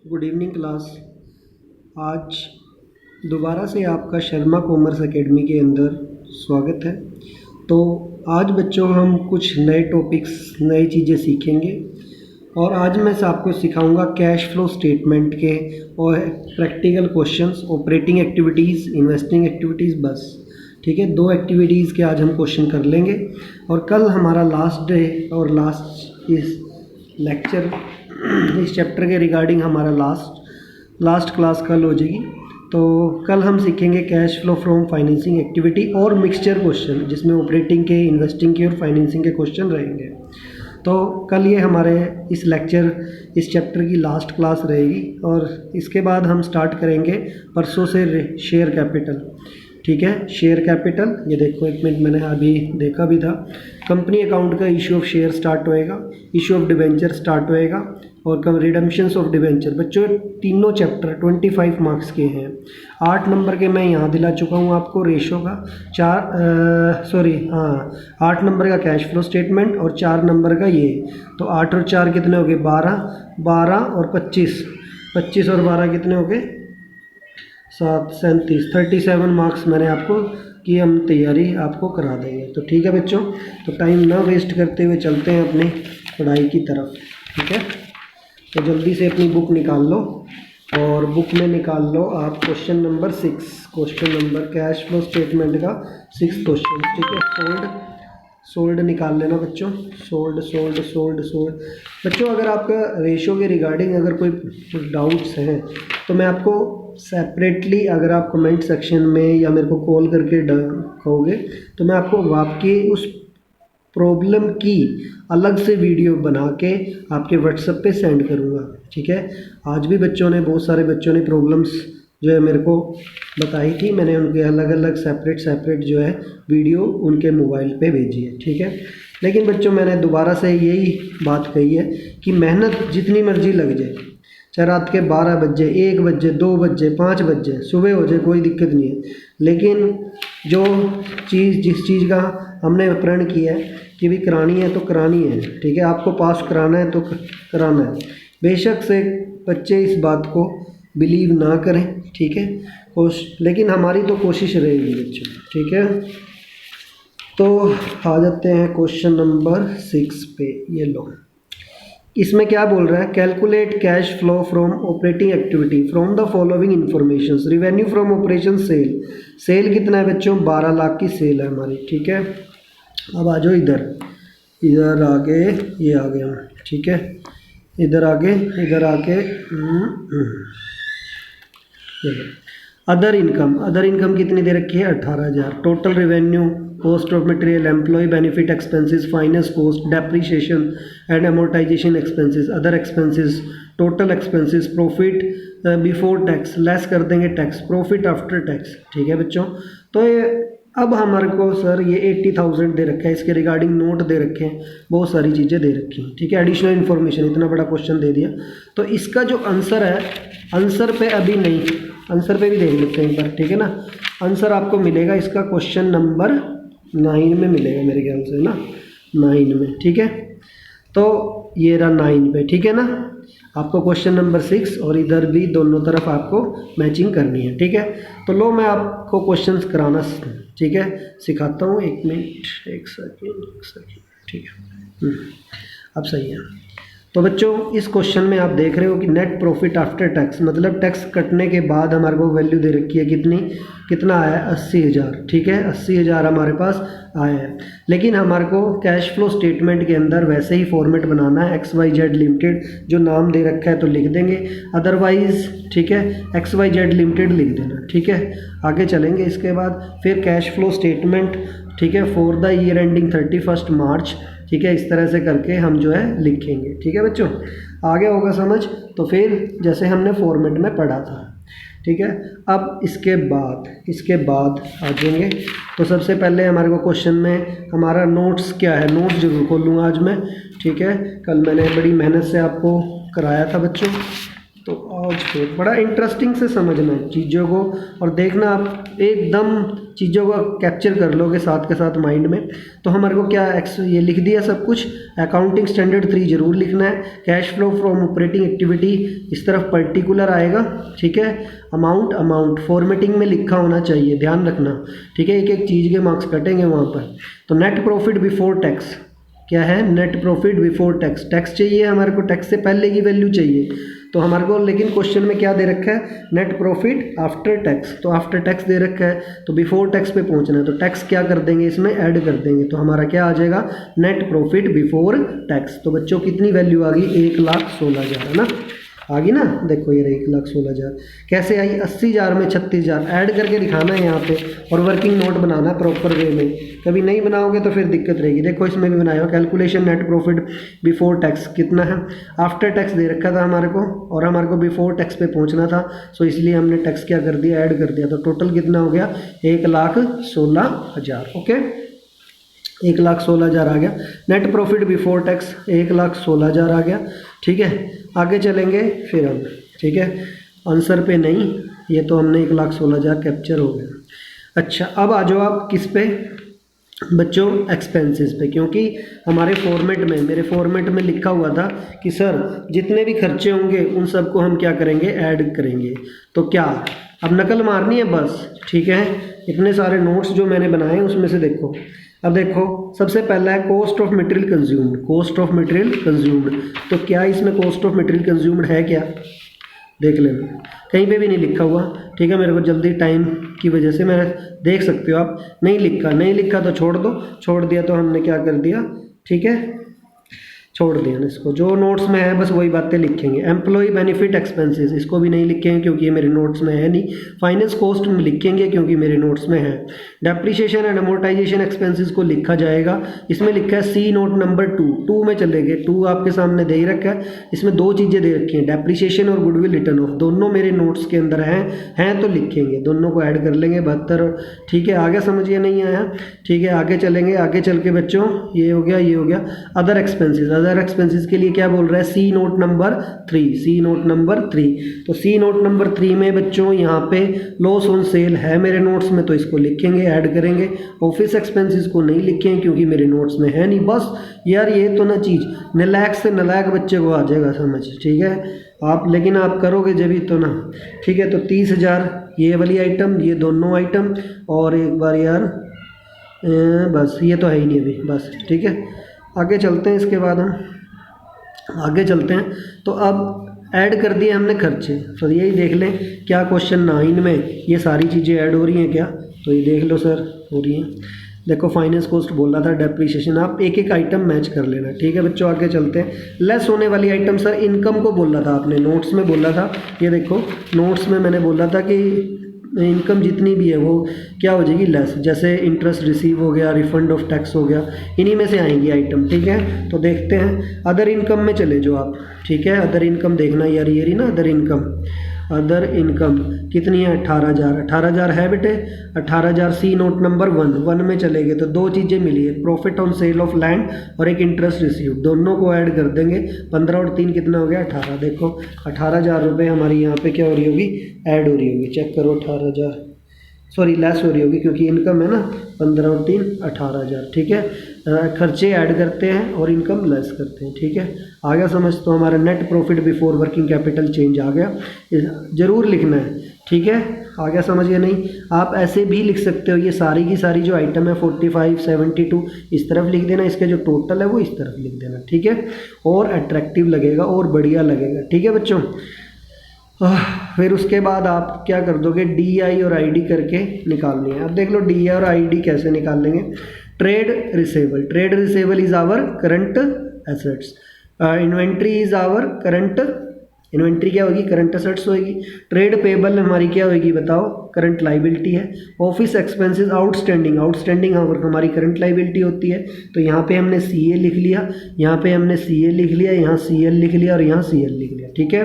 Good evening class. आज दोबारा से आपका शर्मा कॉमर्स एकेडमी के अंदर स्वागत है। तो आज बच्चों हम कुछ नए टॉपिक्स नई चीज़ें सीखेंगे और आज मैं आपको सिखाऊंगा कैश फ्लो स्टेटमेंट के और practical questions, operating activities, investing activities, बस ठीक है। 2 एक्टिविटीज़ के आज हम क्वेश्चन कर लेंगे और कल हमारा लास्ट डे और लास्ट इस लेक्चर इस चैप्टर के रिगार्डिंग हमारा लास्ट क्लास कल हो जाएगी। तो कल हम सीखेंगे cash flow from financing activity और मिक्सचर क्वेश्चन, जिसमें ऑपरेटिंग के, इन्वेस्टिंग के और फाइनेंसिंग के क्वेश्चन रहेंगे। तो कल ये हमारे इस चैप्टर की लास्ट क्लास रहेगी और इसके बाद हम स्टार्ट करेंगे परसों से शेयर कैपिटल। ठीक है, शेयर कैपिटल, ये देखो एक मिनट, मैंने अभी देखा भी था। कंपनी अकाउंट का इशू ऑफ शेयर स्टार्ट होएगा, इशू ऑफ डिबेंचर स्टार्ट होएगा और रिडम्पशंस ऑफ डिबेंचर। बच्चों तीनों चैप्टर 25 मार्क्स के हैं। 8 नंबर के मैं यहाँ दिला चुका हूँ आपको रेशो का, 8 नंबर का कैश फ्लो स्टेटमेंट और 4 नंबर का ये। तो 8 और 4 कितने हो गए? 12 और 25 और 12 कितने हो गए? 7, 37, 37 मार्क्स मैंने आपको की, हम तैयारी आपको करा देंगे। तो ठीक है बच्चों, तो टाइम ना वेस्ट करते हुए चलते हैं अपनी पढ़ाई की तरफ। ठीक है, तो जल्दी से अपनी बुक निकाल लो और बुक में निकाल लो आप question number 6, question number cash flow statement का 6 क्वेश्चन। ठीक है, सोल्ड निकाल लेना बच्चों, सोल्ड। बच्चों अगर आपका रेशो के रिगार्डिंग अगर कोई डाउट्स हैं तो मैं आपको सेपरेटली, अगर आप कमेंट सेक्शन में या मेरे को कॉल करके कहोगे तो मैं आपको आपकी उस प्रॉब्लम की अलग से वीडियो बना के आपके व्हाट्सएप पे सेंड करूँगा। ठीक है, आज भी बहुत सारे बच्चों ने प्रॉब्लम्स जो है मेरे को बताई थी, मैंने उनके अलग अलग सेपरेट जो है वीडियो उनके मोबाइल पे भेजी है। ठीक है, लेकिन बच्चों मैंने दोबारा से यही बात कही है कि मेहनत जितनी मर्जी लग जाए, चाहे रात के 12 बजे, 1 बजे, 2 बजे, 5 बजे, सुबह हो जाए, कोई दिक्कत नहीं है। लेकिन जिस चीज़ का हमने प्रण किया है कि भी करानी है तो करानी है। ठीक है, आपको पास कराना है तो कराना है। बेशक से बच्चे इस बात को बिलीव ना करें, ठीक है, लेकिन हमारी तो कोशिश रहेगी बच्चों। ठीक है, तो आ जाते हैं क्वेश्चन नंबर 6 पे। ये लो, इसमें क्या बोल रहा है? Calculate cash flow from operating activity from the following information. Revenue from operation sale कितना है बच्चों? 12 लाख की सेल है हमारी। ठीक है, अब आ जाओ इधर आगे, ये आ गया। ठीक है, इधर आगे अदर इनकम कितनी दे रखी है? 18,000। Total revenue, cost of material, employ benefit expenses, finance cost, depreciation and amortisation expenses, other expenses, total expenses, profit before tax, less कर देंगे टैक्स, प्रॉफिट आफ्टर टैक्स। ठीक है बच्चों, तो ये अब हमारे को सर ये 80,000 दे रखा है, इसके रिगार्डिंग नोट दे रखे हैं, बहुत सारी चीज़ें दे रखी हैं। ठीक है, एडिशनल इन्फॉर्मेशन, इतना बड़ा क्वेश्चन दे दिया। तो इसका जो आंसर है, आंसर पे अभी नहीं, आंसर पे भी देख लेते हैं एक बार। ठीक है ना, आंसर आपको मिलेगा इसका क्वेश्चन नंबर 9 में मिलेगा मेरे ख्याल से ना, 9 में। ठीक है, तो ये रहा 9 पे। ठीक है ना, आपको क्वेश्चन नंबर 6 और इधर भी दोनों तरफ आपको मैचिंग करनी है। ठीक है, तो लो मैं आपको क्वेश्चंस कराना, ठीक है, सिखाता हूँ। एक मिनट, एक सेकेंड। ठीक है, अब सही है। तो बच्चों इस क्वेश्चन में आप देख रहे हो कि नेट प्रॉफिट आफ्टर टैक्स, मतलब टैक्स कटने के बाद हमारे को वैल्यू दे रखी है कितना आया है? 80,000। ठीक है, 80,000 हमारे पास आया है। लेकिन हमारे को कैश फ्लो स्टेटमेंट के अंदर वैसे ही फॉर्मेट बनाना है, XYZ लिमिटेड, जो नाम दे रखा है तो लिख देंगे, अदरवाइज ठीक है XYZ लिमिटेड लिख देना। ठीक है, आगे चलेंगे। इसके बाद फिर कैश फ्लो स्टेटमेंट, ठीक है, फॉर द ईयर एंडिंग 31 मार्च। ठीक है, इस तरह से करके हम जो है लिखेंगे। ठीक है बच्चों, आगे होगा समझ? तो फिर जैसे हमने फॉर्मेट में पढ़ा था। ठीक है, अब इसके बाद आ जाएंगे। तो सबसे पहले हमारे को क्वेश्चन में हमारा नोट्स क्या है, नोट्स जरूर खोलूँगा आज मैं। ठीक है, कल मैंने बड़ी मेहनत से आपको कराया था बच्चों, तो आज फिर बड़ा इंटरेस्टिंग से समझना है चीज़ों को और देखना आप एकदम चीज़ों को कैप्चर कर लोगे साथ के साथ माइंड में, तो हमारे को क्या ये लिख दिया सब कुछ। अकाउंटिंग स्टैंडर्ड 3 जरूर लिखना है। Cash flow from operating activity इस तरफ पर्टिकुलर आएगा, ठीक है। अमाउंट फॉर्मेटिंग में लिखा होना चाहिए, ध्यान रखना, ठीक है। एक एक चीज़ के मार्क्स कटेंगे वहाँ पर। तो नेट प्रॉफिट बिफोर टैक्स क्या है, net profit before tax, tax चाहिए हमारे को, टैक्स से पहले की वैल्यू चाहिए। तो हमारे को लेकिन क्वेश्चन में क्या दे रखा है, नेट प्रॉफिट आफ्टर टैक्स, तो आफ्टर टैक्स दे रखा है, तो बिफोर टैक्स पे पहुंचना है, तो टैक्स क्या कर देंगे इसमें, ऐड कर देंगे, तो हमारा क्या आ जाएगा, नेट प्रॉफिट बिफोर टैक्स। तो बच्चों कितनी वैल्यू आ गई, 1,16,000 है ना, आ गई ना। देखो ये 1,16,000 कैसे आई, 80,000 में 36,000 ऐड करके दिखाना है यहाँ पे, और वर्किंग नोट बनाना है प्रॉपर वे में। कभी नहीं बनाओगे तो फिर दिक्कत रहेगी। देखो इसमें भी बनाया calculation net profit before tax कितना है, आफ्टर टैक्स दे रखा था हमारे को, और हमारे को बिफोर टैक्स पे पहुँचना था, सो इसलिए हमने टैक्स क्या कर दिया, ऐड कर दिया। तो टोटल कितना हो गया, 1,16,000। ओके, 1,16,000 आ गया। नेट प्रॉफिट बिफोर टैक्स 1,16,000 आ गया, ठीक है। आगे चलेंगे फिर हम, ठीक है। आंसर पे नहीं, ये तो हमने 1,16,000 कैप्चर हो गया। अच्छा, अब आ जाओ आप किस पे बच्चों, एक्सपेंसेस पे, क्योंकि हमारे फॉर्मेट में, मेरे फॉर्मेट में लिखा हुआ था कि सर जितने भी खर्चे होंगे उन सबको हम क्या करेंगे, ऐड करेंगे। तो क्या अब नकल मारनी है बस, ठीक है। इतने सारे नोट्स जो मैंने बनाए हैं उसमें से देखो, अब देखो सबसे पहला है cost of material consumed, cost of material consumed. तो क्या इसमें कॉस्ट ऑफ मटेरियल कंज्यूम्ड है क्या, देख लेना, कहीं पे भी नहीं लिखा हुआ, ठीक है। मेरे को जल्दी टाइम की वजह से, मैं देख सकते हो आप, नहीं लिखा तो छोड़ दो, छोड़ दिया तो हमने क्या कर दिया, ठीक है, छोड़ दिया ना इसको। जो नोट्स में है बस वही बातें लिखेंगे। एम्प्लॉय बेनिफिट एक्सपेंसेस इसको भी नहीं लिखेंगे क्योंकि ये मेरे नोट्स में है नहीं। फाइनेंस कॉस्ट में लिखेंगे क्योंकि मेरे नोट्स में है। डेप्रिसिएशन एंड अमोर्टाइजेशन एक्सपेंसेस को लिखा जाएगा। इसमें लिखा है सी नोट नंबर 2 में चलेंगे। 2 आपके सामने दे ही रखा है। इसमें 2 चीज़ें दे रखी हैं, डेप्रिसिएशन और गुडविल रिटर्न ऑफ, दोनों मेरे नोट्स के अंदर हैं तो लिखेंगे, दोनों को ऐड कर लेंगे 72। ठीक है, आगे समझिए नहीं आया, ठीक है। आगे चलेंगे, आगे चल के बच्चों ये हो गया अदर एक्सपेंसेस। अदर एक्सपेंसेस के लिए क्या बोल रहा है, सी नोट नंबर 3, सी नोट नंबर 3। तो सी नोट नंबर 3 में बच्चों यहाँ पे लॉस ऑन सेल है मेरे नोट्स में, तो इसको लिखेंगे, ऐड करेंगे। ऑफिस एक्सपेंसेस को नहीं लिखेंगे क्योंकि मेरे नोट्स में है नहीं। बस यार ये तो ना चीज़ नालायक से नालायक बच्चे को आ जाएगा समझ, ठीक है। आप लेकिन आप करोगे जब ही तो ना, ठीक है। तो 30,000 ये वाली आइटम, ये दोनों आइटम, और एक बार यार बस ये तो है ही नहीं अभी, बस ठीक है। आगे चलते हैं, इसके बाद हम आगे चलते हैं। तो अब ऐड कर दिए हमने खर्चे, तो यही देख लें क्या क्वेश्चन 9 में ये सारी चीज़ें ऐड हो रही हैं क्या, तो ये देख लो सर हो रही हैं। देखो फाइनेंस कॉस्ट बोला था, डेप्रिसिएशन, आप एक एक आइटम मैच कर लेना, ठीक है बच्चों। आगे चलते हैं, लेस होने वाली आइटम सर इनकम को बोला था आपने, नोट्स में बोला था। ये देखो नोट्स में मैंने बोला था कि इनकम जितनी भी है वो क्या हो जाएगी, लेस। जैसे इंटरेस्ट रिसीव हो गया, रिफंड ऑफ टैक्स हो गया, इन्हीं में से आएंगी आइटम, ठीक है। तो देखते हैं अदर इनकम में चले जो आप, ठीक है। अदर इनकम देखना यार, ये रही ना अदर इनकम। अदर इनकम कितनी है, 18,000। 18,000 है बेटे, 18,000 सी नोट नंबर 1 में चलेंगे तो 2 चीज़ें मिली है, profit on sale of land और एक इंटरेस्ट रिसीव, दोनों को ऐड कर देंगे। 15 और 3 कितना हो गया, 18। देखो 18,000 रुपये हमारी यहाँ पे क्या हो रही होगी, ऐड हो रही होगी। चेक करो 18,000, सॉरी लेस हो रही होगी क्योंकि इनकम है ना, 15 और 3 18,000, ठीक है। खर्चे ऐड करते हैं और इनकम लेस करते हैं, ठीक है। आ गया समझ। तो हमारा net profit before working capital change आ गया, ज़रूर लिखना है, ठीक है। आ गया समझ या नहीं। आप ऐसे भी लिख सकते हो, ये सारी की सारी जो आइटम है 45 72 इस तरफ लिख देना, इसके जो टोटल है वो इस तरफ लिख देना, ठीक है। और अट्रैक्टिव लगेगा और बढ़िया लगेगा, ठीक है बच्चों। फिर उसके बाद आप क्या कर दोगे, DI और ID करके निकालनी है। अब देख लो DI और ID कैसे निकाल लेंगे। Trade receivable, trade receivable is our current assets, inventory is our current, inventory क्या होगी, करंट एसेट्स होगी। ट्रेड पेबल हमारी क्या होगी बताओ, करंट लाइबिलिटी है। ऑफिस एक्सपेंसेस आउटस्टैंडिंग, आउटस्टैंडिंग हमारी करंट लाइबिलिटी होती है। तो यहाँ पे हमने CA लिख लिया, यहाँ पे हमने CA लिख लिया, यहाँ CL लिख लिया और यहाँ CL लिख लिया, ठीक है।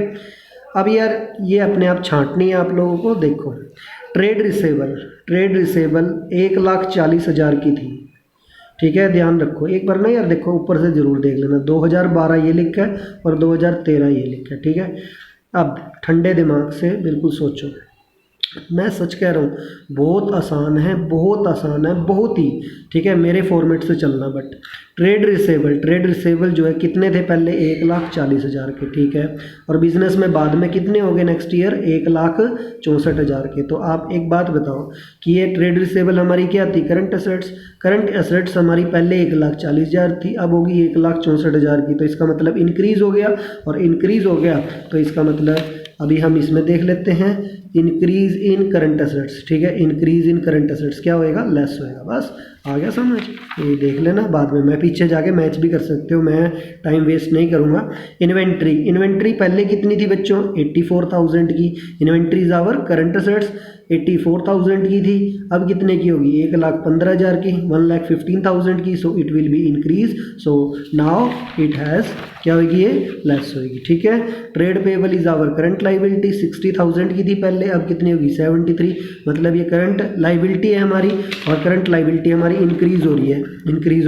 अब यार ये अपने आप छांटनी है आप लोगों को। देखो ट्रेड रिसेबल 1,40,000 की थी, ठीक है। ध्यान रखो एक बार ना यार, देखो ऊपर से ज़रूर देख लेना, 2012 ये लिखा है और 2013 ये लिखा है, ठीक है। अब ठंडे दिमाग से बिल्कुल सोचो, मैं सच कह रहा हूँ, बहुत आसान है, बहुत आसान है, बहुत ही। ठीक है, मेरे फॉर्मेट से चलना। बट ट्रेड रिसेबल जो है कितने थे पहले, 1,40,000 के। ठीक है, और बिजनेस में बाद में कितने हो गए नेक्स्ट ईयर, 1,64,000 के। तो आप एक बात बताओ कि ये ट्रेड रिसेबल हमारी क्या थी, करंट एसेट्स हमारी पहले 1,40,000 थी, अब होगी 1,64,000 की। तो इसका मतलब इंक्रीज़ हो गया, और इंक्रीज़ हो गया तो इसका मतलब अभी हम इसमें देख लेते हैं, इंक्रीज इन करंट एसेट्स। ठीक है, इंक्रीज इन करंट एसेट्स क्या होएगा, लेस होएगा। बस आ गया समझ, ये देख लेना, बाद में मैं पीछे जाके मैच भी कर सकते हो, मैं टाइम वेस्ट नहीं करूँगा। इन्वेंट्री पहले कितनी थी बच्चों, 84,000 की। Inventory is our current assets, 84,000 की थी, अब कितने की होगी, 1,15,000 की, 1,15,000 की। So it will be increase, so now it has क्या होगी, ये लेस होगी। ठीक है, trade payable is our current liability, 60,000 की थी पहले, अब कितनी होगी, 73। मतलब ये करंट लाइबिलिटी है हमारी, और करंट लाइबिलिटी हमारी इंक्रीज हो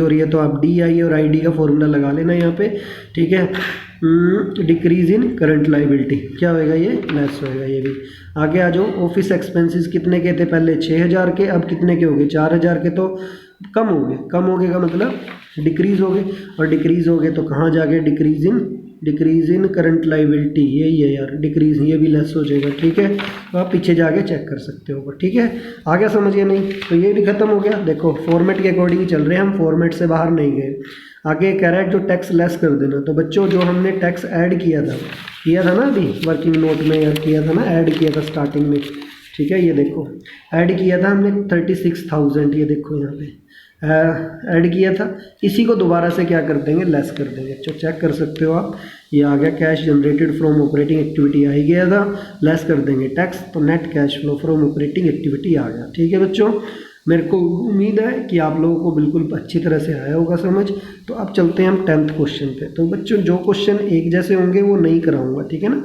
रही है। तो आप DI और ID का फॉर्मूला लगा लेना यहाँ पे। ठीक है, डिक्रीज इन करंट लाइबिलिटी क्या होएगा, ये लेस होएगा। ये भी आगे आ जाओ। ऑफिस एक्सपेंसेस कितने के थे पहले, 6,000 के, अब कितने के हो गए, 4,000 के। तो कम हो गए का मतलब डिक्रीज हो गए, और डिक्रीज हो गए तो कहाँ जाके, डिक्रीज इन करंट लाइबिलिटी, यही है यार, डिक्रीज, ये भी लेस हो जाएगा। ठीक है, तो आप पीछे जाके चेक कर सकते हो। ठीक है, आगे समझिए नहीं, तो ये भी खत्म हो गया। देखो फॉर्मेट के अकॉर्डिंग चल रहे हैं हम, फॉर्मेट से बाहर नहीं गए। आगे कह रहा है जो टैक्स लेस कर देना। तो बच्चों जो हमने टैक्स ऐड किया था ना अभी वर्किंग नोट में, यार किया था ना, ऐड किया था स्टार्टिंग में। ठीक है, ये देखो ऐड किया था हमने 36,000, ये देखो यहाँ पे ऐड किया था। इसी को दोबारा से क्या कर देंगे, लेस कर देंगे। तो चेक कर सकते हो आप, ये आ गया cash generated from operating activity आ ही गया था, लेस कर देंगे टैक्स, तो net cash flow from operating activity आ गया। ठीक है बच्चों, मेरे को उम्मीद है कि आप लोगों को बिल्कुल अच्छी तरह से आया होगा समझ। तो अब चलते हैं हम 10th क्वेश्चन पे। तो बच्चों जो क्वेश्चन एक जैसे होंगे वो नहीं कराऊंगा, ठीक है ना।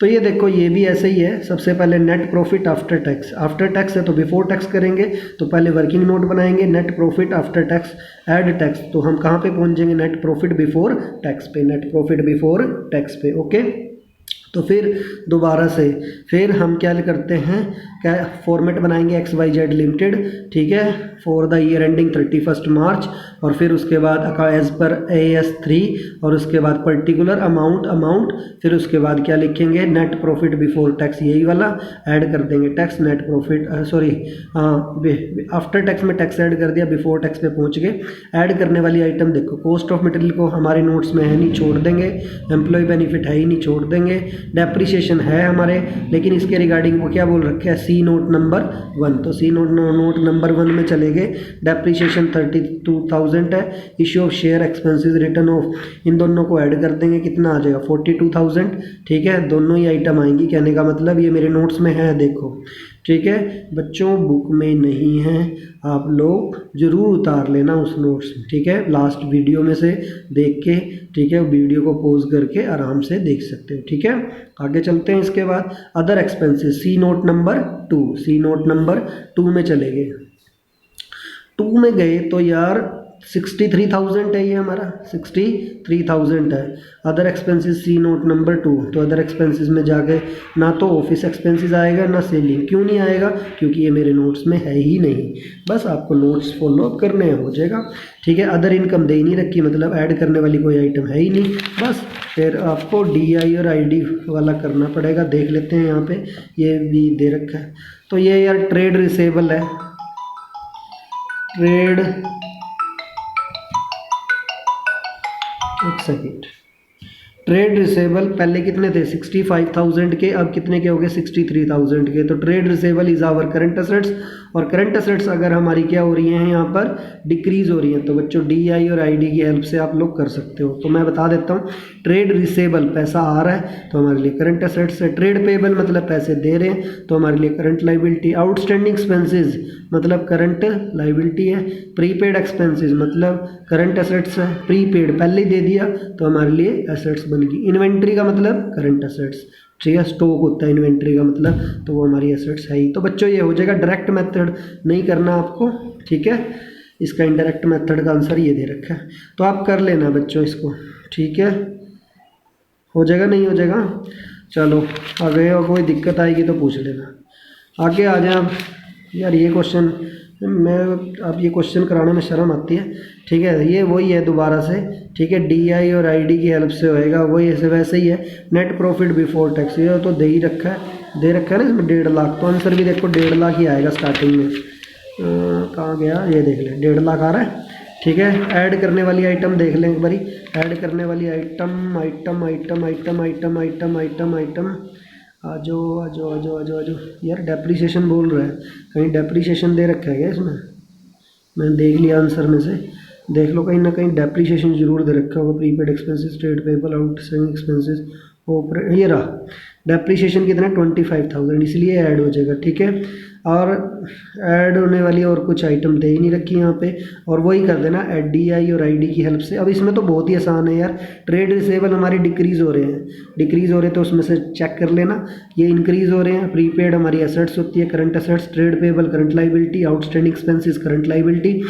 तो ये देखो ये भी ऐसे ही है। सबसे पहले नेट प्रॉफिट आफ्टर टैक्स है तो बिफोर टैक्स करेंगे, तो पहले वर्किंग नोट बनाएंगे, net profit after tax add tax, तो हम कहाँ पे पहुँच जाएंगे, नेट प्रॉफिट बिफोर टैक्स पे, नेट प्रॉफिट बिफोर टैक्स पे। ओके, तो फिर दोबारा से फिर हम क्या करते हैं, क्या फॉर्मेट बनाएंगे XYZ लिमिटेड, ठीक है, फॉर द ईयर एंडिंग 31 मार्च, और फिर उसके बाद एज पर AS3, और उसके बाद पर्टिकुलर अमाउंट, फिर उसके बाद क्या लिखेंगे, नेट प्रॉफिट बिफोर टैक्स, यही वाला ऐड कर देंगे tax, net profit after tax में टैक्स ऐड कर दिया, बिफोर टैक्स पे पहुंच गए। ऐड करने वाली आइटम देखो, कॉस्ट ऑफ मटेरियल को हमारे नोट्स में है नहीं, छोड़ देंगे, एम्प्लॉय बेनिफिट है ही नहीं, छोड़ देंगे, डेप्रिसिएशन है हमारे, लेकिन इसके रिगार्डिंग वो क्या बोल रखे हैं, सी नोट नंबर 1, तो सी नोट नंबर 1 में चले गए। डेप्रिसिएशन 32,000 है, issue of share expenses written off, इन दोनों को ऐड कर देंगे, कितना आ जाएगा 42,000, ठीक है, दोनों ही आइटम आएंगी। कहने का मतलब ये मेरे नोट्स में है, देखो, ठीक है बच्चों, बुक में नहीं है, आप लोग जरूर उतार लेना उस नोट्स में, ठीक है, लास्ट वीडियो में से देख के, ठीक है, वीडियो को पॉज करके आराम से देख सकते हो, ठीक है। आगे चलते हैं। इसके बाद अदर एक्सपेंसेस, सी नोट नंबर 2 में चले गए। 2 में गए तो यार 63,000 है, ये हमारा 63,000 है। अदर एक्सपेंसेस सी नोट नंबर 2, तो अदर एक्सपेंसेस में जाके ना तो ऑफिस एक्सपेंसेस आएगा ना सेलिंग। क्यों नहीं आएगा, क्योंकि ये मेरे नोट्स में है ही नहीं, बस आपको नोट्स फॉलो अप करने हो जाएगा, ठीक है। अदर इनकम दे ही नहीं रखी, मतलब ऐड करने वाली कोई आइटम है ही नहीं, बस फिर आपको DI और ID वाला करना पड़ेगा। देख लेते हैं यहाँ पे, ये भी दे रखा है। तो ये यार ट्रेड रिसेबल है, ट्रेड रिसेबल पहले कितने थे 65,000 के, अब कितने के हो गए 63,000 के। तो trade receivable is our current assets, और करंट एसेट्स अगर हमारी क्या हो रही हैं यहाँ पर, डिक्रीज हो रही हैं, तो बच्चों DI और ID की हेल्प से आप लोग कर सकते हो। तो मैं बता देता हूँ, ट्रेड रिसेबल पैसा आ रहा है तो हमारे लिए करंट एसेट्स है, ट्रेड पेबल मतलब पैसे दे रहे हैं तो हमारे लिए करंट लाइबिलिटी, आउटस्टैंडिंग एक्सपेंसेस मतलब करंट लाइबिलिटी है, प्रीपेड एक्सपेंसेस मतलब करंट एसेट्स है, प्रीपेड पहले ही दे दिया तो हमारे लिए एसेट्स बन गई। इन्वेंट्री का मतलब करंट एसेट्स, ठीक है, स्टॉक होता है इन्वेंट्री का मतलब, तो वो हमारी एसेट्स है ही। तो बच्चों ये हो जाएगा, डायरेक्ट मेथड नहीं करना आपको, ठीक है, इसका इनडायरेक्ट मेथड का आंसर ये दे रखा है, तो आप कर लेना बच्चों इसको, ठीक है, हो जाएगा नहीं हो जाएगा। चलो आगे और कोई दिक्कत आएगी तो पूछ लेना। आगे आ जाए अब। यार ये क्वेश्चन मैं अब ये क्वेश्चन कराने में शर्म आती है। ठीक है, ये वही है दोबारा से। ठीक है, DI और ID की हेल्प से होएगा, वही ऐसे वैसे ही है। नेट प्रॉफिट बिफोर टैक्स ये तो दे ही रखा है, दे रखा है ना इसमें 1.5 लाख। तो आंसर भी देखो 1.5 लाख ही आएगा स्टार्टिंग में। कहाँ गया, ये देख लें 1.5 लाख आ रहा है। ठीक है, ऐड करने वाली आइटम देख लें एक बारी। ऐड करने वाली item item item item item item item item आजो आजो आजो आजो आजो। यार डेप्रीशिएशन बोल रहा है, कहीं डेप्रीशिएशन दे रखा है क्या इसमें? मैंने देख लिया आंसर में से, देख लो कहीं ना कहीं डेप्रीशिएशन जरूर दे रखा होगा। Prepaid expenses, trade payable, outstanding expenses, ये रहा डेप्रीशिएशन कितना 25,000, इसलिए ऐड हो जाएगा। ठीक है, और ऐड होने वाली और कुछ आइटम दे ही नहीं रखी यहाँ पे, और वही कर देना DI और ID की हेल्प से। अब इसमें तो बहुत ही आसान है यार। ट्रेड रिसेबल हमारी डिक्रीज़ हो रहे हैं, डिक्रीज़ हो रहे तो उसमें से चेक कर लेना। ये इंक्रीज़ हो रहे हैं। प्रीपेड हमारी एसेट्स होती है, current assets. Trade payable current liability, outstanding expenses current liability.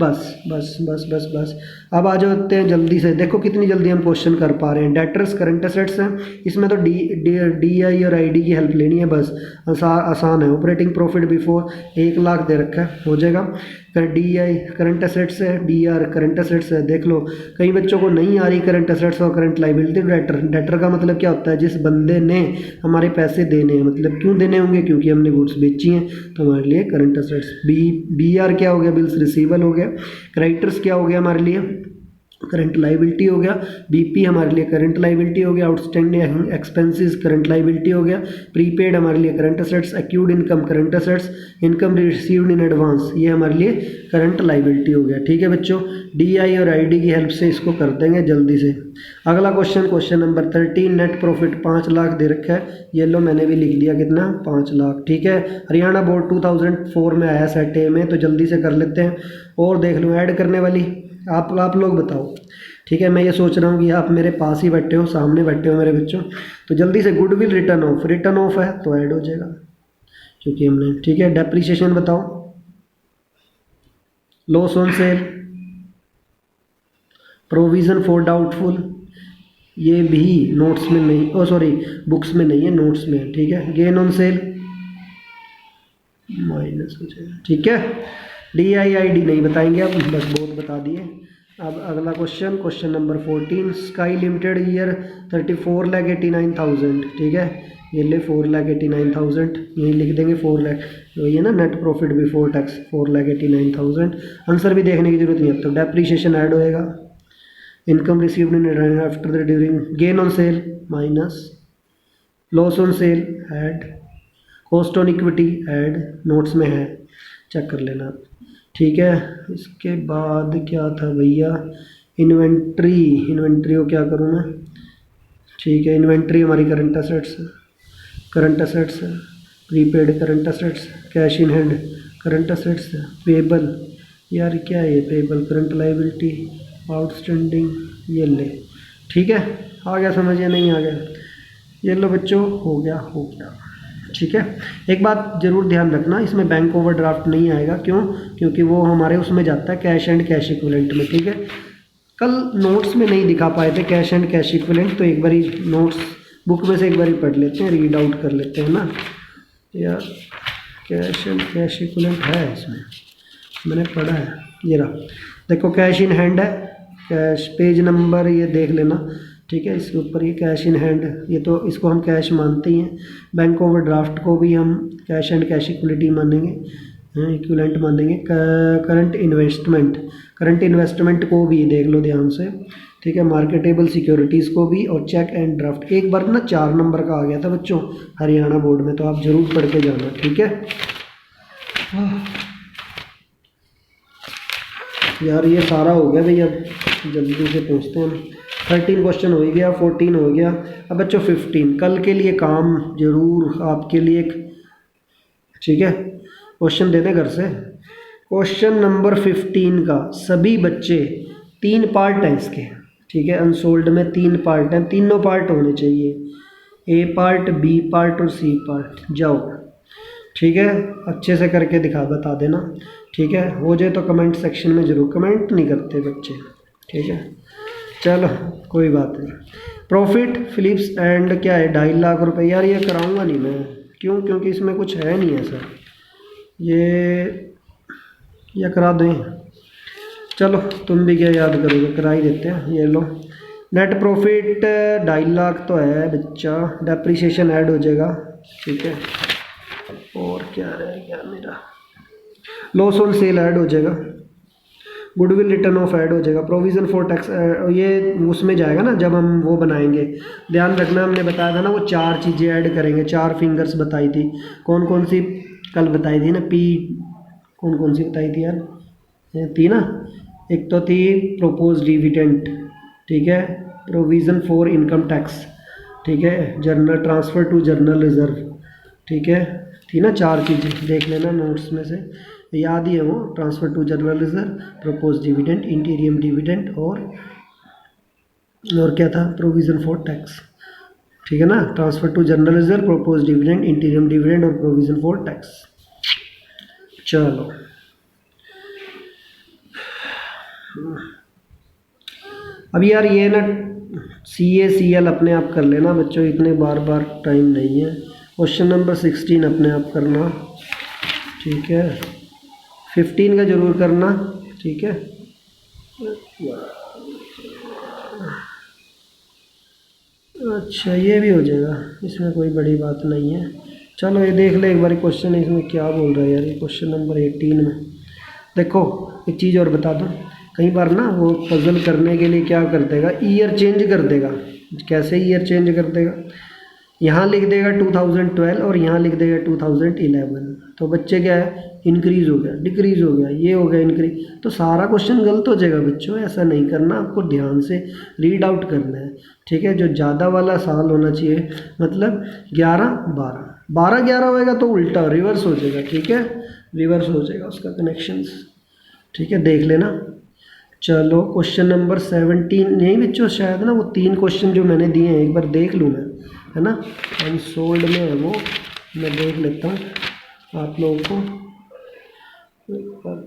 बस बस बस बस बस। अब आ जाते हैं जल्दी से, देखो कितनी जल्दी हम क्वेश्चन कर पा रहे हैं। डेटर्स करंट एसेट्स हैं, इसमें तो DI और ID की हेल्प लेनी है बस, आसान है। ऑपरेटिंग प्रॉफिट बिफोर 1 लाख दे रखा है, हो जाएगा। DI करंट एसेट्स है, DR करंट एसेट्स है। देख लो कई बच्चों को नहीं आ रही करंट एसेट्स और करंट लाइबिलिटी। डेटर का मतलब क्या होता है? जिस बंदे ने हमारे पैसे देने हैं, मतलब क्यों देने होंगे? क्योंकि हमने गुड्स बेची हैं, तो हमारे लिए करंट एसेट्स। BR क्या हो गया? बिल्स रिसीवेबल हो गया। क्रेडिटर्स क्या हो गया हमारे लिए? करंट लाइबिलिटी हो गया। BP हमारे लिए करंट लाइबिलिटी हो गया। आउटस्टैंडिंग एक्सपेंसेस करंट लाइबिलिटी हो गया। प्रीपेड हमारे लिए current assets. Accrued income current assets. Income received in advance ये हमारे लिए करंट लाइबिलिटी हो गया। ठीक है बच्चों, DI और ID की हेल्प से इसको कर देंगे जल्दी से। अगला question, question number 13। Net profit 5 lakh दे रखा है, ये लो मैंने भी लिख दिया, कितना 5 लाख। ठीक है, हरियाणा बोर्ड 2004 में आया सेट ए में, तो जल्दी से कर लेते हैं। और देख लो ऐड करने वाली, आप लोग बताओ। ठीक है, मैं ये सोच रहा हूँ कि आप मेरे पास ही बैठे हो, सामने बैठे हो मेरे बच्चों, तो जल्दी से गुडविल रिटर्न ऑफ है तो ऐड हो जाएगा क्योंकि हमने। ठीक है, डेप्रीशिएशन बताओ। Loss on sale, provision for doubtful, ये भी नोट्स में नहीं, सॉरी बुक्स में नहीं है, नोट्स में है। ठीक है, गेन ऑन सेल माइनस हो जाएगा। ठीक है, DI ID नहीं बताएंगे अब, बस बहुत बता दिए। अब अगला question, question number 14। Sky limited year 34,89,000। ठीक है, ये ले 4,89,000 यही लिख देंगे। 4 लाख वही है ना, net profit before tax 4,89,000। Answer भी देखने की जरूरत नहीं है, तो डेप्रीशिएशन ऐड होएगा। Income received in after the during, gain on sale minus, loss on sale add, cost on equity add, notes में है, चेक कर लेना। ठीक है, इसके बाद क्या था भैया? इन्वेंट्री को क्या करूँ मैं? ठीक है, इन्वेंट्री हमारी करंट एसेट्स है। Prepaid current assets, cash in hand current assets है। पेबल, यार क्या है ये? पेबल करंट लाइबिलिटी, आउटस्टैंडिंग, ये ले। ठीक है, आ गया समझ या नहीं आ गया? ये लो बच्चों, हो गया। ठीक है, एक बात ज़रूर ध्यान रखना, इसमें बैंक ओवरड्राफ्ट नहीं आएगा। क्यों? क्योंकि वो हमारे उसमें जाता है कैश एंड कैश इक्विवेलेंट में। ठीक है, कल नोट्स में नहीं दिखा पाए थे कैश एंड कैश इक्विवेलेंट, तो एक बारी नोट्स बुक में से एक बारी पढ़ लेते हैं, रीड आउट कर लेते हैं ना यार। कैश एंड कैश इक्विवेलेंट है इसमें, मैंने पढ़ा है, ये रहा देखो, कैश इन हैंड है। कैश पेज नंबर ये देख लेना। ठीक है, इसके ऊपर ये कैश इन हैंड, ये तो इसको हम कैश मानते ही हैं। बैंक ओवरड्राफ्ट को भी हम कैश एंड कैश इक्विलिटी मानेंगे, इक्विवेलेंट मानेंगे। करंट इन्वेस्टमेंट को भी देख लो ध्यान से। ठीक है, मार्केटेबल सिक्योरिटीज़ को भी, और चेक एंड ड्राफ्ट। एक बार ना 4 नंबर का आ गया था बच्चों हरियाणा बोर्ड में, तो आप ज़रूर पढ़ के जाना। ठीक है यार, ये सारा हो गया भैया, जल्दी से पूछते हैं हम। 13 क्वेश्चन हो गया, 14 हो गया। अब बच्चों 15 कल के लिए काम जरूर आपके लिए एक, ठीक है, क्वेश्चन दे दें घर से। क्वेश्चन नंबर 15 का सभी बच्चे, 3 पार्ट हैं इसके। ठीक है, अनसोल्ड में 3 पार्ट हैं, तीनों पार्ट होने चाहिए, A पार्ट, B पार्ट और C पार्ट। जाओ, ठीक है, अच्छे से करके बता देना। ठीक है, हो जाए तो कमेंट सेक्शन में ज़रूर, कमेंट नहीं करते बच्चे। ठीक है, चलो कोई बात नहीं। प्रॉफिट फिलिप्स एंड क्या है 2.5 लाख रुपए। यार ये कराऊंगा नहीं मैं, क्यों? क्योंकि इसमें कुछ है नहीं ऐसा। ये करा दें, चलो तुम भी क्या याद करोगे, करा ही देते हैं। ये लो, नेट प्रॉफिट 2.5 लाख तो है बच्चा, डेप्रिसिएशन ऐड हो जाएगा, ठीक है। और क्या रह गया मेरा, लॉस ऑन सेल ऐड हो जाएगा, गुडविल रिटर्न ऑफ ऐड हो जाएगा, प्रोविज़न फॉर टैक्स ये उसमें जाएगा ना जब हम वो बनाएंगे। ध्यान रखना, हमने बताया था ना वो 4 चीज़ें ऐड करेंगे, 4 फिंगर्स बताई थी। कौन कौन सी कल बताई थी ना, कौन कौन सी बताई थी यार, ये थी ना, एक तो थी प्रोपोज डिविडेंड, ठीक है, प्रोविज़न फॉर इनकम टैक्स, ठीक है, general transfer to general reserve, ठीक है, थी ना 4 चीज़ें, देख लेना नोट्स में से, याद ही है वो, transfer to general reserve, propose dividend, interim dividend, और क्या था, प्रोविज़न फॉर टैक्स, ठीक है ना, transfer to general reserve, propose dividend, interim dividend और प्रोविज़न फॉर टैक्स। चलो अब यार ये ना CACL अपने आप कर लेना बच्चों, इतने बार बार टाइम नहीं है। क्वेश्चन नंबर 16 अपने आप करना, ठीक है, 15 का जरूर करना, ठीक है। अच्छा ये भी हो जाएगा, इसमें कोई बड़ी बात नहीं है। चलो ये देख ले एक बार क्वेश्चन इसमें क्या बोल रहा है यार, ये क्वेश्चन नंबर 18 में देखो, एक चीज़ और बता दूँ, कई बार ना वो पजल करने के लिए क्या कर देगा, ईयर चेंज कर देगा। कैसे ईयर चेंज कर देगा, यहाँ लिख देगा 2012 और यहाँ लिख देगा 2011, तो बच्चे क्या है, इंक्रीज़ हो गया, डिक्रीज़ हो गया, ये हो गया इंक्रीज, तो सारा क्वेश्चन गलत हो जाएगा बच्चों। ऐसा नहीं करना, आपको ध्यान से रीड आउट करना है, ठीक है। जो ज़्यादा वाला साल होना चाहिए, मतलब 11 12, 12 11 होएगा तो उल्टा रिवर्स हो जाएगा, ठीक है, रिवर्स हो जाएगा उसका कनेक्शंस, ठीक है, देख लेना। चलो क्वेश्चन नंबर 17 नहीं बच्चों, शायद ना वो 3 क्वेश्चन जो मैंने दिए हैं एक बार देख लूँ मैं, है ना, अनसोल्ड में है वो, मैं देख लेता हूँ आप लोगों को,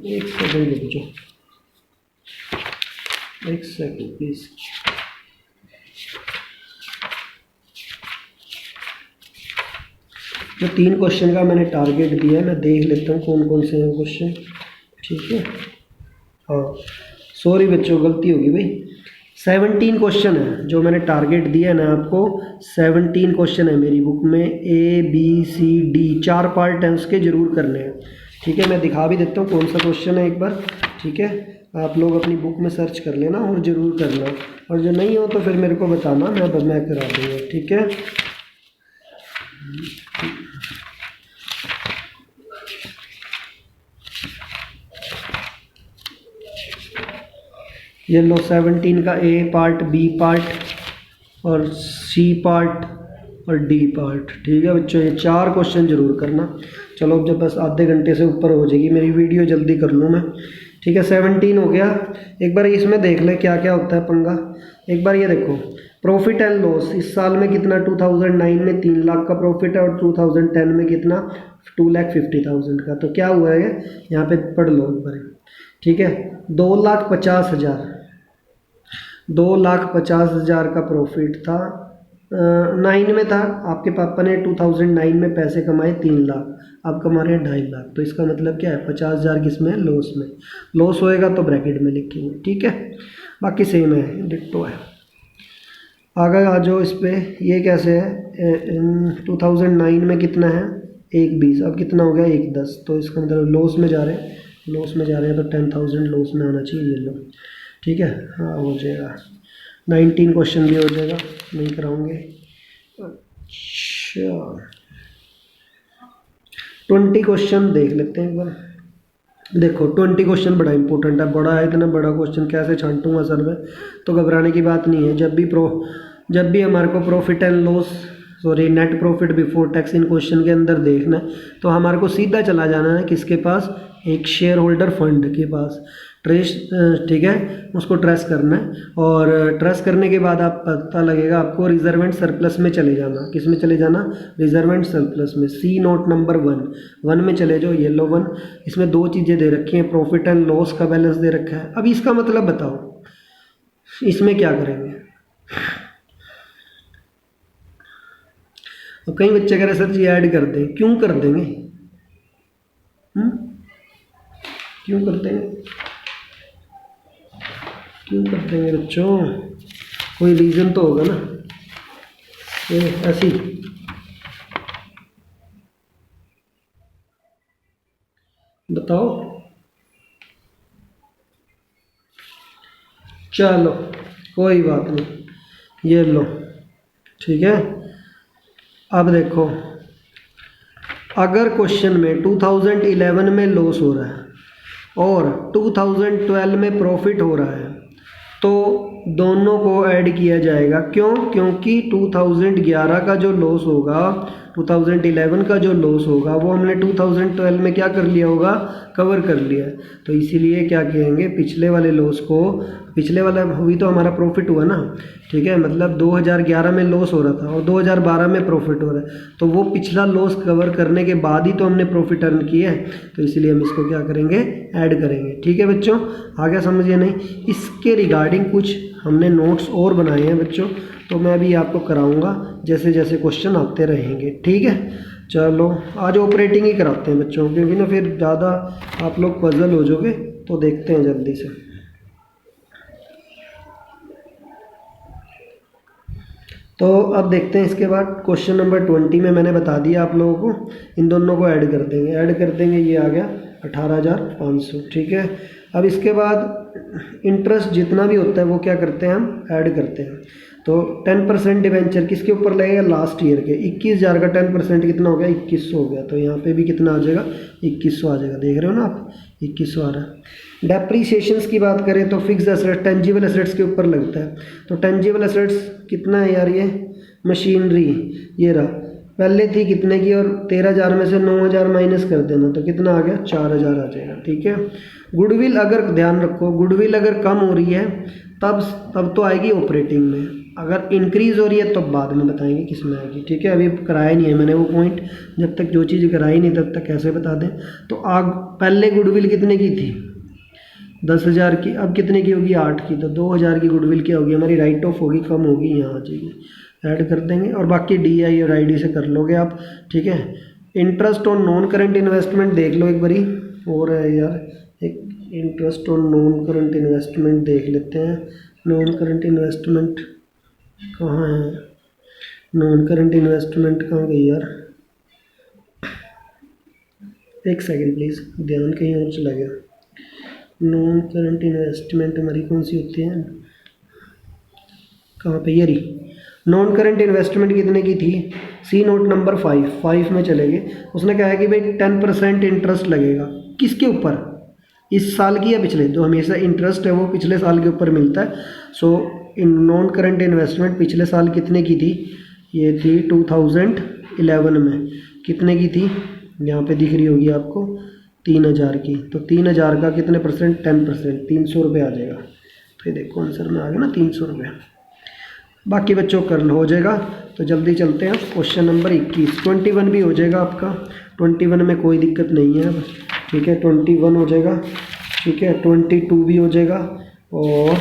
एक सेकंड बच्चों, एक सेकंड प्लीज़। जो 3 क्वेश्चन का मैंने टारगेट दिया है, मैं देख लेता हूँ कौन कौन से हैं क्वेश्चन, ठीक है। हाँ सॉरी बच्चों, गलती होगी भाई, 17 क्वेश्चन है जो मैंने टारगेट दिया है ना आपको, 17 क्वेश्चन है मेरी बुक में, ABCD 4 पार्ट हैं उसके, जरूर करने हैं, ठीक है। मैं दिखा भी देता हूँ कौन सा क्वेश्चन है एक बार, ठीक है, आप लोग अपनी बुक में सर्च कर लेना और ज़रूर करना, और जो नहीं हो तो फिर मेरे को बताना, मैं करा दूँगा, ठीक है। ये लो 17 का A पार्ट, B पार्ट और C पार्ट और D पार्ट, ठीक है बच्चों, ये 4 क्वेश्चन जरूर करना। चलो अब जब बस आधे घंटे से ऊपर हो जाएगी मेरी वीडियो, जल्दी कर लूँ मैं, ठीक है। 17 हो गया, एक बार इसमें देख ले क्या क्या होता है पंगा। एक बार ये देखो, प्रॉफिट एंड लॉस, इस साल में कितना, 2009 में 3 लाख का प्रॉफिट है और 2010 में कितना, 2,50,000 का। तो क्या हुआ है, यहाँ पे पढ़ लो एक बार, ठीक है, 2,50,000, 2,50,000 का प्रॉफिट था, 9 में था, आपके पापा ने 2009 में पैसे कमाए 3 लाख, आप कमा रहे हैं 2.5 लाख, तो इसका मतलब क्या है, 50,000 किस में, लॉस में। लॉस होएगा तो ब्रैकेट में लिखेंगे, ठीक है, बाकी सेम है, डिट्टो है। आगे आ जाओ इस पे, ये कैसे है, 2009 में कितना है, 1,20, अब कितना हो गया, 1,10, तो इसका मतलब लॉस में जा रहे हैं, लॉस में जा रहे हैं, तो 10,000 लॉस में होना चाहिए, ये लो, ठीक है, हाँ हो जाएगा। 19 क्वेश्चन भी हो जाएगा, नहीं कराऊंगे। अच्छा 20 क्वेश्चन देख लेते हैं एक बार, देखो 20 क्वेश्चन बड़ा इंपॉर्टेंट है, बड़ा है, इतना बड़ा क्वेश्चन कैसे छांटूंगा सर में, तो घबराने की बात नहीं है। जब भी हमारे को profit and loss, sorry net profit before tax in question के अंदर देखना है, तो हमारे को सीधा चला जाना है किसके पास, एक शेयर होल्डर फंड के पास, ट्रेस, ठीक है, उसको ट्रेस करना है, और ट्रेस करने के बाद आप पता लगेगा आपको, रिजर्व एंड सरप्लस में चले जाना, किस में चले जाना, रिजर्व एंड सरप्लस में, C नोट नंबर 1 में चले जाओ, येलो 1, इसमें 2 चीज़ें दे रखी हैं, प्रॉफिट एंड लॉस का बैलेंस दे रखा है। अब इसका मतलब बताओ इसमें क्या करेंगे, और कई बच्चे कह रहे सर जी ऐड कर दें, क्यों कर देंगे? क्यों कर देंगे? क्यों कर देंगे बच्चों? कोई रीज़न तो होगा ना। ये ऐसी बताओ। चलो कोई बात नहीं, ये लो, ठीक है। अब देखो, अगर क्वेश्चन में 2011 में लॉस हो रहा है और 2012 में प्रॉफिट हो रहा है तो दोनों को ऐड किया जाएगा। क्यों? क्योंकि 2011 का जो लॉस होगा, 2011 का जो लॉस होगा वो हमने 2012 में क्या कर लिया होगा, कवर कर लिया है। तो इसीलिए क्या कहेंगे, पिछले वाले लॉस को, पिछले वाला हुई तो हमारा प्रॉफिट हुआ ना, ठीक है, मतलब 2011 में लॉस हो रहा था और 2012 में प्रॉफिट हो रहा है, तो वो पिछला लॉस कवर करने के बाद ही तो हमने प्रॉफिट अर्न किया है, तो इसीलिए हम इसको क्या करेंगे, ऐड करेंगे। ठीक है बच्चों, आगे समझिए नहीं। इसके रिगार्डिंग कुछ हमने नोट्स और बनाए हैं बच्चों, तो मैं अभी आपको कराऊंगा जैसे जैसे क्वेश्चन आते रहेंगे। ठीक है, चलो आज ऑपरेटिंग ही कराते हैं बच्चों, क्योंकि ना फिर ज़्यादा आप लोग पजल हो जाओगे। तो देखते हैं जल्दी से। तो अब देखते हैं इसके बाद क्वेश्चन नंबर 20 में मैंने बता दिया आप लोगों को, इन दोनों को ऐड कर देंगे, ऐड कर देंगे, ये आ गया 18,500। ठीक है, अब इसके बाद इंटरेस्ट जितना भी होता है वो क्या करते हैं, हम ऐड करते हैं। तो 10% डिवेंचर किसके ऊपर लगेगा, लास्ट ईयर के। 21,000 का 10% कितना हो गया, 2100 हो गया। तो यहाँ पे भी कितना आ जाएगा, 2100 आ जाएगा। देख रहे हो ना आप, 2100 आ रहा है। डेप्रीशिएशंस की बात करें तो फिक्स एसेट, टेंजिबल एसेट्स के ऊपर लगता है। तो टेंजिबल एसेट्स कितना है यार, ये मशीनरी, ये रहा, पहले थी कितने की, और 13,000 में से 9,000 माइनस कर देना तो कितना आ गया, 4,000 आ जाएगा। ठीक है, गुडविल अगर ध्यान रखो, गुडविल अगर कम हो रही है तब तो आएगी ऑपरेटिंग में, अगर इंक्रीज़ हो रही है तो बाद में बताएंगे किस में आएगी। ठीक है, अभी कराया नहीं है मैंने वो पॉइंट, जब तक जो चीज़ कराई नहीं तब तक कैसे बता दें। तो पहले गुडविल कितने की थी, 10,000 की, अब कितने की होगी, 8 की। तो 2,000 की गुडविल क्या होगी हमारी, राइट ऑफ होगी, कम होगी, यहाँ आ जाएगी, ऐड कर देंगे। और बाकी DI और ID से कर लोगे आप। ठीक है, interest on non current investment देख लो एक बारी, और है यार एक interest on non current investment देख लेते हैं। नॉन करंट इन्वेस्टमेंट कहाँ है, नॉन करंट इन्वेस्टमेंट कहाँ गई यार, एक सेकंड प्लीज़, ध्यान कहीं और चला गया। नॉन करंट इन्वेस्टमेंट हमारी कौन सी होती है, कहाँ पे, ये रही। नॉन करंट इन्वेस्टमेंट कितने की थी, सी नोट नंबर 5 में चलेंगे। उसने कहा है कि भाई 10% इंटरेस्ट लगेगा, किसके ऊपर, इस साल की या पिछले, जो हमेशा इंटरेस्ट है वो पिछले साल के ऊपर मिलता है। सो इन नॉन करंट इन्वेस्टमेंट पिछले साल कितने की थी, ये थी 2011 में, कितने की थी, यहाँ पे दिख रही होगी आपको, 3,000 की। तो 3,000 का कितने परसेंट, 10%, 300 रुपये आ जाएगा। तो ये देखो आंसर में आ गया ना 300 रुपये। बाकी बच्चों कर हो जाएगा। तो जल्दी चलते हैं क्वेश्चन नंबर 21। 21 भी हो जाएगा आपका, 21 में कोई दिक्कत नहीं है अब। ठीक है, 21 हो जाएगा। ठीक है, 22 भी हो जाएगा और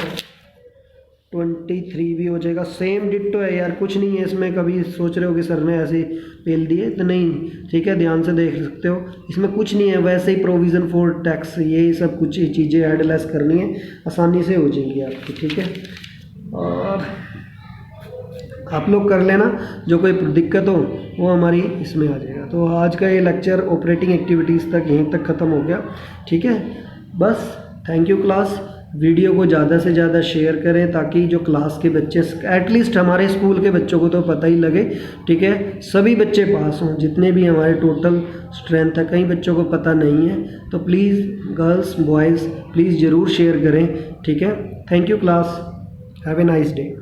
23 भी हो जाएगा। सेम डिट्टो है यार, कुछ नहीं है इसमें। कभी सोच रहे हो कि सर ने ऐसे पेल दिए तो नहीं, ठीक है, ध्यान से देख सकते हो, इसमें कुछ नहीं है। वैसे ही प्रोविज़न फॉर टैक्स, यही सब कुछ चीज़ें ऐड लेस करनी है, आसानी से हो जाएंगी आपकी। ठीक है, और आप लोग कर लेना, जो कोई दिक्कत हो वो हमारी इसमें आ जाएगा। तो आज का ये लेक्चर ऑपरेटिंग एक्टिविटीज़ तक यहीं तक ख़त्म हो गया। ठीक है, बस थैंक यू क्लास। वीडियो को ज़्यादा से ज़्यादा शेयर करें ताकि जो क्लास के बच्चे, एटलीस्ट हमारे स्कूल के बच्चों को तो पता ही लगे। ठीक है, सभी बच्चे पास हों, जितने भी हमारे टोटल स्ट्रेंथ है। कई बच्चों को पता नहीं है, तो प्लीज़ गर्ल्स बॉयज़ प्लीज़ ज़रूर शेयर करें। ठीक है, thank you class, have a nice day.